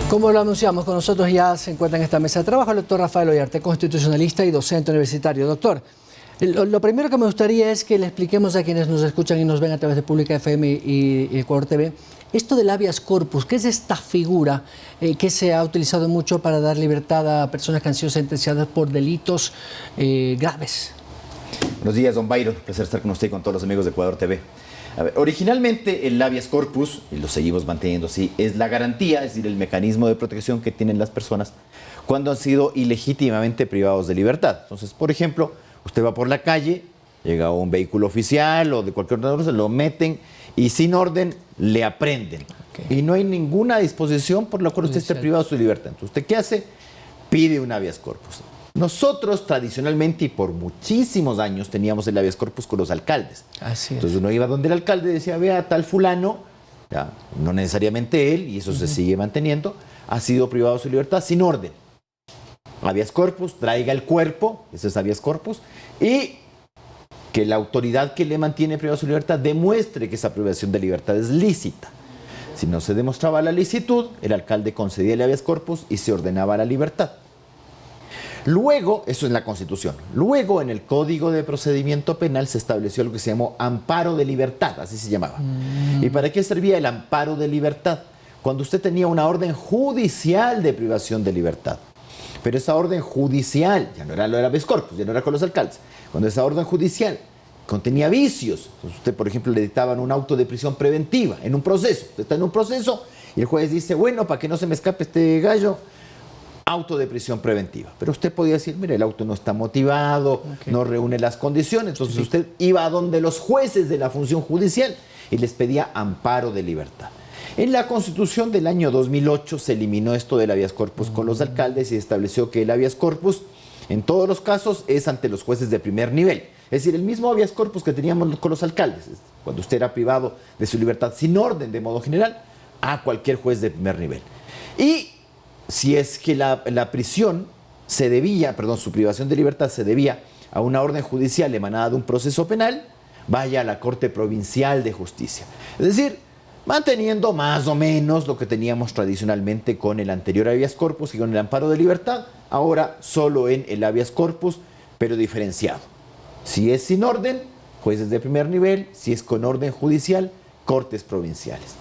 Como lo anunciamos, con nosotros ya se encuentra en esta mesa de trabajo el doctor Rafael Ollarte, constitucionalista y docente universitario. Doctor, lo primero que me gustaría es que le expliquemos a quienes nos escuchan y nos ven a través de Pública FM y Ecuador TV, esto del habeas corpus, ¿qué es esta figura que se ha utilizado mucho para dar libertad a personas que han sido sentenciadas por delitos graves? Buenos días, don Byron. Un placer estar con usted y con todos los amigos de Ecuador TV. A ver, originalmente el habeas corpus, y lo seguimos manteniendo así, es la garantía, es decir, el mecanismo de protección que tienen las personas cuando han sido ilegítimamente privados de libertad. Entonces, por ejemplo, usted va por la calle, llega un vehículo oficial o de cualquier otra cosa, lo meten y sin orden le aprenden. Okay. Y no hay ninguna disposición por la cual usted esté privado de su libertad. Entonces, ¿usted qué hace? Pide un habeas corpus. Nosotros tradicionalmente y por muchísimos años teníamos el habeas corpus con los alcaldes. Así es. Entonces uno iba donde el alcalde decía, vea, tal fulano, ya, no necesariamente él, y eso se sigue manteniendo, ha sido privado de su libertad sin orden. Habeas corpus, traiga el cuerpo, ese es habeas corpus, y que la autoridad que le mantiene privado de su libertad demuestre que esa privación de libertad es lícita. Si no se demostraba la licitud, el alcalde concedía el habeas corpus y se ordenaba la libertad. Luego, eso es la Constitución, luego en el Código de Procedimiento Penal se estableció lo que se llamó amparo de libertad, así se llamaba. ¿Y para qué servía el amparo de libertad? Cuando usted tenía una orden judicial de privación de libertad. Pero esa orden judicial, ya no era lo del habeas corpus, ya no era con los alcaldes, cuando esa orden judicial contenía vicios, entonces usted, por ejemplo, le dictaban un auto de prisión preventiva en un proceso, usted está en un proceso y el juez dice, bueno, para que no se me escape este gallo, auto de prisión preventiva. Pero usted podía decir, mire, el auto no está motivado, no reúne las condiciones. Entonces usted iba a donde los jueces de la función judicial y les pedía amparo de libertad. En la Constitución del año 2008 se eliminó esto del habeas corpus con los alcaldes y estableció que el habeas corpus en todos los casos es ante los jueces de primer nivel. Es decir, el mismo habeas corpus que teníamos con los alcaldes, cuando usted era privado de su libertad sin orden de modo general, a cualquier juez de primer nivel. Y si es que la prisión se debía, perdón, su privación de libertad se debía a una orden judicial emanada de un proceso penal, vaya a la Corte Provincial de Justicia. Es decir, manteniendo más o menos lo que teníamos tradicionalmente con el anterior habeas corpus y con el amparo de libertad, ahora solo en el habeas corpus, pero diferenciado. Si es sin orden, jueces de primer nivel; si es con orden judicial, cortes provinciales.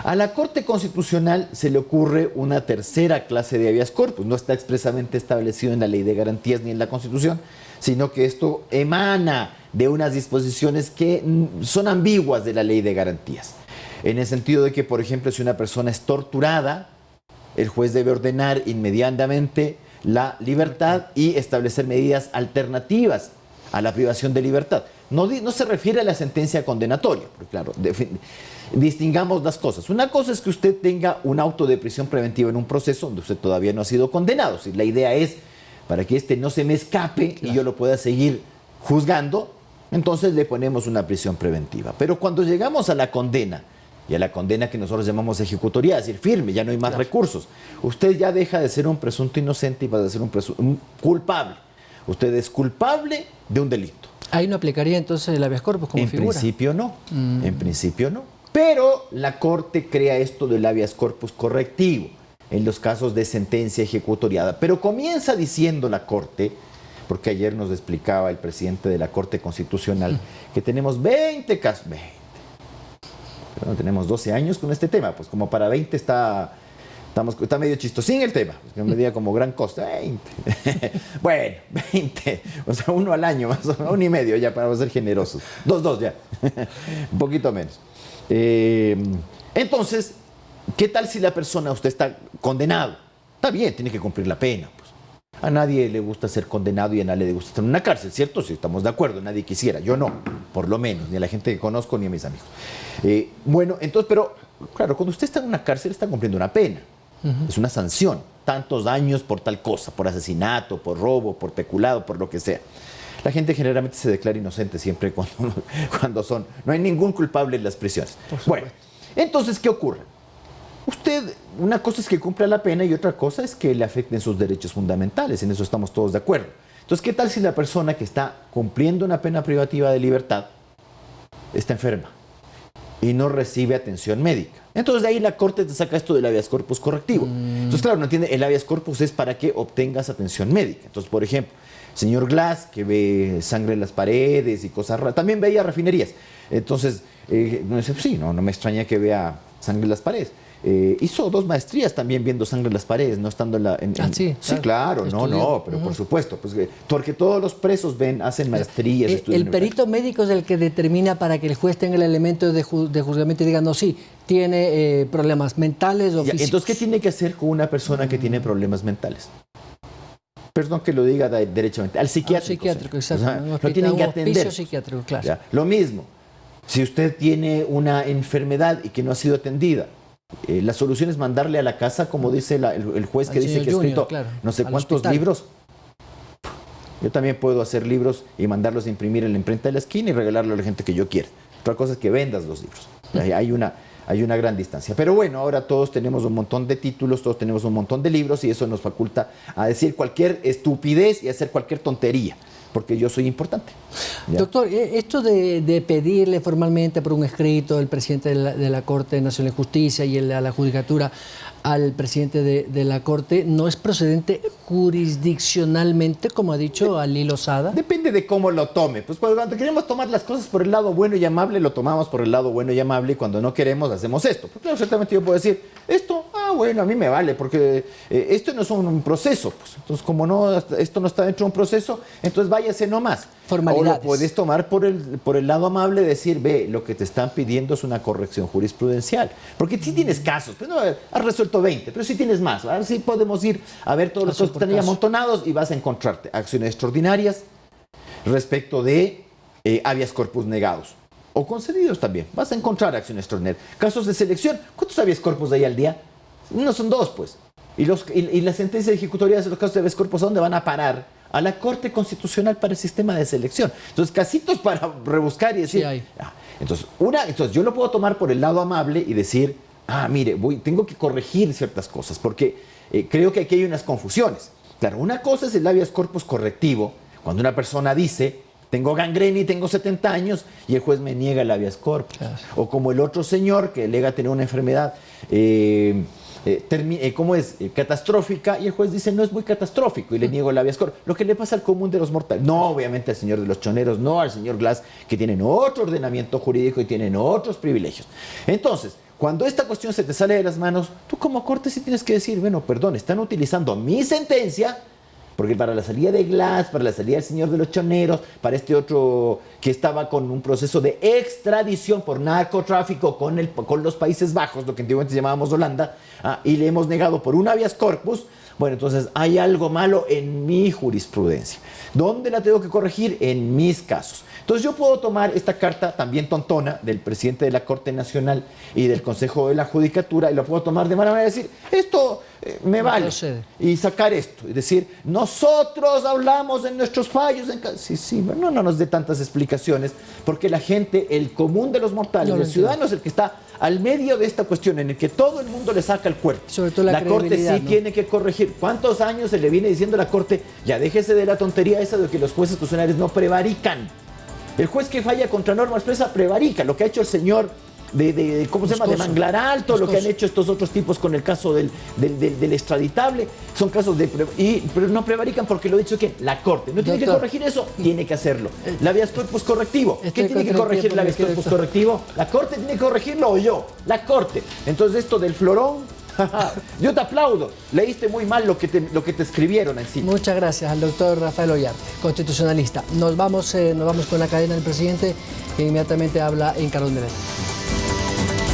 A la Corte Constitucional se le ocurre una tercera clase de habeas corpus. No está expresamente establecido en la Ley de Garantías ni en la Constitución, sino que esto emana de unas disposiciones que son ambiguas de la Ley de Garantías. En el sentido de que, por ejemplo, si una persona es torturada, el juez debe ordenar inmediatamente la libertad y establecer medidas alternativas a la privación de libertad. No se refiere a la sentencia condenatoria, porque claro, distingamos las cosas. Una cosa es que usted tenga un auto de prisión preventiva en un proceso donde usted todavía no ha sido condenado. Si la idea es para que este no se me escape y yo lo pueda seguir juzgando, entonces le ponemos una prisión preventiva. Pero cuando llegamos a la condena, y a la condena que nosotros llamamos ejecutoria, es decir, firme, ya no hay más recursos, usted ya deja de ser un presunto inocente y va a ser un culpable. Usted es culpable de un delito. ¿Ahí no aplicaría entonces el habeas corpus como figura? En principio no, en principio no. Pero la Corte crea esto del habeas corpus correctivo en los casos de sentencia ejecutoriada. Pero comienza diciendo la Corte, porque ayer nos explicaba el presidente de la Corte Constitucional, que tenemos 20 casos, 20. Pero no tenemos 12 años con este tema, pues como para 20 está medio chistosín el tema, que me diga como gran costa, 20. Bueno, 20, o sea, uno al año, más o menos, 1 y medio ya para ser generosos. 2 ya, un poquito menos. Entonces, ¿qué tal si la persona, usted está condenado? Está bien, tiene que cumplir la pena. Pues. A nadie le gusta ser condenado y a nadie le gusta estar en una cárcel, ¿cierto? Si estamos de acuerdo, nadie quisiera. Yo no, por lo menos, ni a la gente que conozco ni a mis amigos. Bueno, entonces, pero claro, cuando usted está en una cárcel está cumpliendo una pena. Es una sanción. Tantos años por tal cosa, por asesinato, por robo, por peculado, por lo que sea. La gente generalmente se declara inocente siempre cuando son. No hay ningún culpable en las prisiones. Bueno, entonces, ¿qué ocurre? Usted, una cosa es que cumpla la pena y otra cosa es que le afecten sus derechos fundamentales. En eso estamos todos de acuerdo. Entonces, ¿qué tal si la persona que está cumpliendo una pena privativa de libertad está enferma? y no recibe atención médica. Entonces de ahí la Corte te saca esto del habeas corpus correctivo. Entonces claro, no entiende, el habeas corpus es para que obtengas atención médica. Entonces, por ejemplo, señor Glass, que ve sangre en las paredes y cosas raras, también veía refinerías. Entonces, no me extraña que vea sangre en las paredes. Hizo 2 maestrías también viendo sangre en las paredes, no estando sí, claro, pero por supuesto, pues, porque todos los presos hacen maestrías. El perito médico es el que determina para que el juez tenga el elemento de juzgamiento y diga, no, sí, tiene problemas mentales o físicos. Entonces, ¿qué tiene que hacer con una persona que tiene problemas mentales? Perdón que lo diga derechamente, al psiquiátrico. Exacto. Lo tienen que atender. Psiquiátrico, claro. Ya. Lo mismo, si usted tiene una enfermedad y que no ha sido atendida, la solución es mandarle a la casa, como dice el juez que dice que ha escrito no sé cuántos libros. Yo también puedo hacer libros y mandarlos a imprimir en la imprenta de la esquina y regalarlo a la gente que yo quiera. Otra cosa es que vendas los libros. Hay una gran distancia. Pero bueno, ahora todos tenemos un montón de títulos, todos tenemos un montón de libros y eso nos faculta a decir cualquier estupidez y hacer cualquier tontería, porque yo soy importante. ¿Ya? Doctor, esto de pedirle formalmente por un escrito el presidente de la Corte Nacional de Justicia y a la Judicatura al presidente de la Corte, ¿no es procedente jurisdiccionalmente, como ha dicho Ali Lozada? Depende de cómo lo tome. Pues cuando queremos tomar las cosas por el lado bueno y amable, lo tomamos por el lado bueno y amable, y cuando no queremos, hacemos esto. Pues claro, ciertamente yo puedo decir, esto, bueno, a mí me vale, porque esto no es un proceso. Pues. Entonces, como esto no está dentro de un proceso, entonces váyase nomás. Formalidades. O lo puedes tomar por el lado amable, decir, ve, lo que te están pidiendo es una corrección jurisprudencial. Porque sí tienes casos, pues no has resuelto 20, pero sí tienes más. A ver si podemos ir a ver todos los casos que están ahí amontonados y vas a encontrarte acciones extraordinarias respecto de habeas corpus negados o concedidos también. Vas a encontrar acciones extraordinarias. Casos de selección, ¿cuántos habeas corpus hay al día? No son 2, pues. Y la sentencia de ejecutoria de los casos de habeas corpus, ¿a dónde van a parar? A la Corte Constitucional para el sistema de selección. Entonces, casitos para rebuscar y decir... Sí hay. Entonces, yo lo puedo tomar por el lado amable y decir, mire, tengo que corregir ciertas cosas, porque creo que aquí hay unas confusiones. Claro, una cosa es el habeas corpus correctivo, cuando una persona dice, tengo gangrena y tengo 70 años, y el juez me niega el habeas corpus. Claro. O como el otro señor que alega tener una enfermedad... catastrófica, y el juez dice no es muy catastrófico y le niego el habeas corpus. Lo que le pasa al común de los mortales, no obviamente al señor de los choneros, no al señor Glass, que tienen otro ordenamiento jurídico y tienen otros privilegios. Entonces, cuando esta cuestión se te sale de las manos, tú como Corte sí tienes que decir, bueno, perdón, están utilizando mi sentencia, porque para la salida de Glass, para la salida del señor de los choneros, para este otro que estaba con un proceso de extradición por narcotráfico con los Países Bajos, lo que antiguamente llamábamos Holanda, y le hemos negado por un habeas corpus, bueno, entonces hay algo malo en mi jurisprudencia. ¿Dónde la tengo que corregir? En mis casos. Entonces yo puedo tomar esta carta también tontona del presidente de la Corte Nacional y del Consejo de la Judicatura y lo puedo tomar de manera de decir, esto me vale. Y sacar esto. Es decir, nosotros hablamos en nuestros fallos. No nos dé tantas explicaciones, porque la gente, el común de los mortales, el ciudadano es el que está al medio de esta cuestión en el que todo el mundo le saca el cuerpo. Sobre todo la Corte sí tiene que corregir. ¿Cuántos años se le viene diciendo a la Corte, ya déjese de la tontería esa de que los jueces constitucionales no prevarican? El juez que falla contra norma expresa prevarica. Lo que ha hecho el señor ¿cómo se llama? De Manglar Alto, lo que han hecho estos otros tipos con el caso del extraditable, son casos pero no prevarican porque lo ha dicho ¿quién? La Corte. ¿No tiene que corregir eso? Tiene que hacerlo. El habeas corpus correctivo. ¿Qué tiene que corregir el habeas corpus correctivo? ¿La Corte tiene que corregirlo o yo? La Corte. Entonces esto del florón, yo te aplaudo. Leíste muy mal lo que te escribieron encima. Muchas gracias al doctor Rafael Ollarte, constitucionalista. Nos vamos con la cadena del presidente, que inmediatamente habla en Carlos Meléndez.